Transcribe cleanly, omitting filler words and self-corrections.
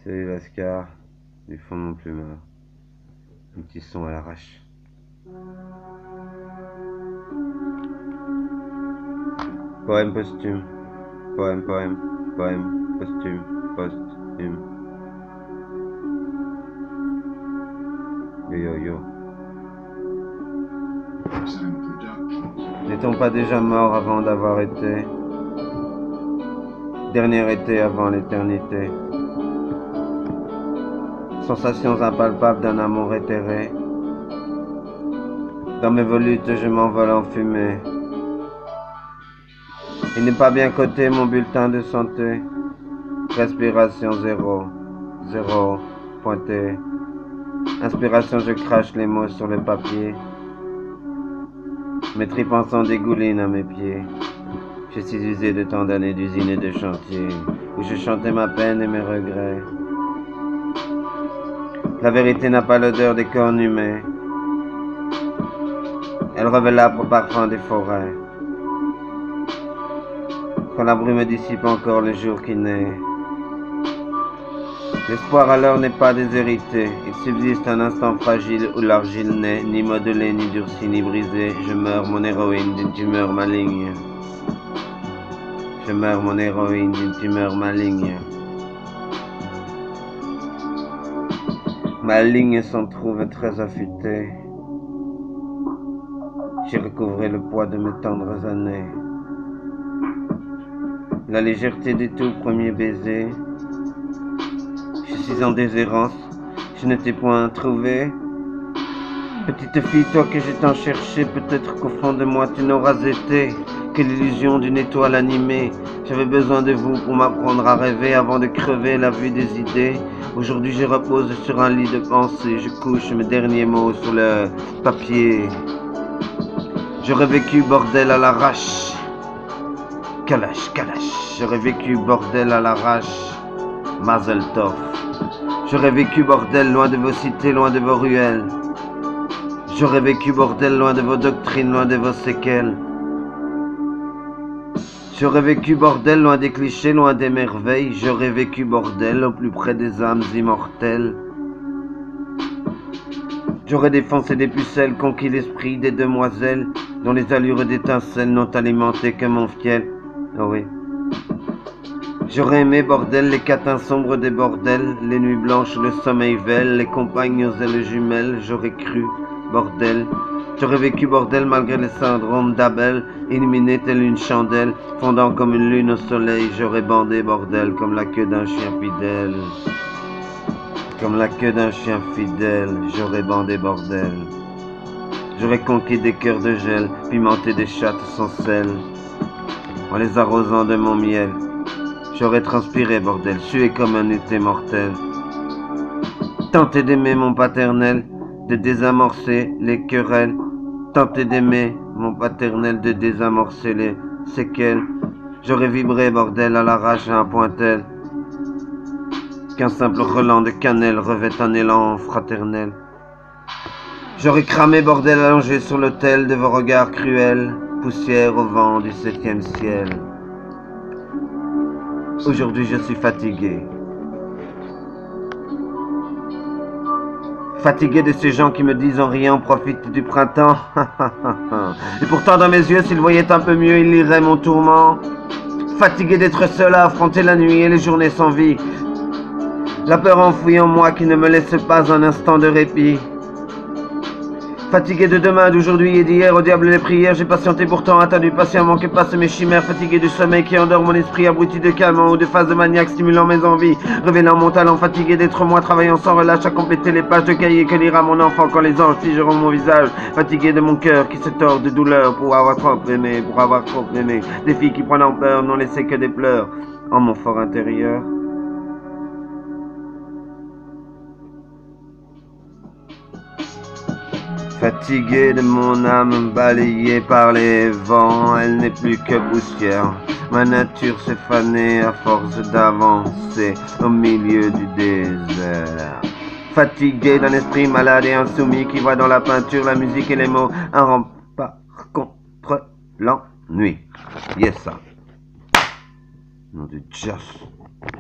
Salut Lascar, du fond de mon plumard. Un petit son à l'arrache. Poème posthume. Poème posthume. Yo yo yo. N'est-on pas déjà mort avant d'avoir été? Dernier été avant l'éternité. Sensations impalpables d'un amour éthéré. Dans mes volutes, je m'envole en fumée. Il n'est pas bien coté mon bulletin de santé. Respiration zéro pointé. Inspiration, je crache les mots sur le papier. Mes tripes en sang dégoulinent à mes pieds. Je suis usé de tant d'années d'usine et de chantier, où je chantais ma peine et mes regrets. La vérité n'a pas l'odeur des cornes humains. Elle revêt l'âpre parfum des forêts. Quand la brume dissipe encore le jour qui naît. L'espoir alors n'est pas déshérité. Il subsiste un instant fragile où l'argile n'est ni modelée, ni durcie, ni brisée. Je meurs mon héroïne d'une tumeur maligne. Je meurs mon héroïne d'une tumeur maligne. Ma ligne s'en trouve très affûtée. J'ai recouvré le poids de mes tendres années. La légèreté des tout premiers baisers. Je suis en déshérence, je ne t'ai point trouvé. Petite fille, toi que j'ai tant cherché, peut-être qu'au fond de moi tu n'auras été que l'illusion d'une étoile animée. J'avais besoin de vous pour m'apprendre à rêver avant de crever la vue des idées. Aujourd'hui je repose sur un lit de pensée, je couche mes derniers mots sur le papier. J'aurais vécu bordel à l'arrache. Kalash, kalash. J'aurais vécu bordel à l'arrache. Mazel tov. J'aurais vécu bordel loin de vos cités, loin de vos ruelles. J'aurais vécu bordel loin de vos doctrines, loin de vos séquelles. J'aurais vécu bordel loin des clichés, loin des merveilles. J'aurais vécu bordel au plus près des âmes immortelles. J'aurais défoncé des pucelles, conquis l'esprit des demoiselles, dont les allures d'étincelles n'ont alimenté que mon fiel. Oh oui. J'aurais aimé bordel, les catins sombres des bordels, les nuits blanches, le sommeil vêle, les compagnes aux ailes jumelles. J'aurais cru bordel. J'aurais vécu bordel malgré le syndrome d'Abel, illuminé telle une chandelle, fondant comme une lune au soleil. J'aurais bandé bordel comme la queue d'un chien fidèle. Comme la queue d'un chien fidèle, j'aurais bandé bordel. J'aurais conquis des cœurs de gel, pimenté des chattes sans sel, en les arrosant de mon miel. J'aurais transpiré bordel, sué comme un été mortel. Tenter d'aimer mon paternel, de désamorcer les querelles. Tenter d'aimer mon paternel, de désamorcer les séquelles. J'aurais vibré bordel à l'arrache à un pointel. Qu'un simple relent de cannelle revêt un élan fraternel. J'aurais cramé bordel allongé sur l'autel de vos regards cruels, poussière au vent du 7e ciel. Aujourd'hui je suis fatigué. Fatigué de ces gens qui me disent en riant profite du printemps. Et pourtant dans mes yeux s'ils voyaient un peu mieux ils liraient mon tourment. Fatigué d'être seul à affronter la nuit et les journées sans vie. La peur enfouie en moi qui ne me laisse pas un instant de répit. Fatigué de demain, d'aujourd'hui et d'hier, au diable les prières, j'ai patienté pourtant, attendu patiemment que passent mes chimères. Fatigué du sommeil qui endort mon esprit, abruti de calmant ou de phases de maniaque stimulant mes envies, révélant mon talent. Fatigué d'être moi, travaillant sans relâche à compléter les pages de cahier que lira mon enfant quand les anges figeront mon visage. Fatigué de mon cœur qui se tord de douleur pour avoir trop aimé, des filles qui prennent en peur, n'ont laissé que des pleurs en mon fort intérieur. Fatigué de mon âme balayée par les vents, elle n'est plus que poussière. Ma nature s'est fanée à force d'avancer au milieu du désert. Fatigué d'un esprit malade et insoumis qui voit dans la peinture, la musique et les mots un rempart contre l'ennui. Yes, ça. Nom de Dieu.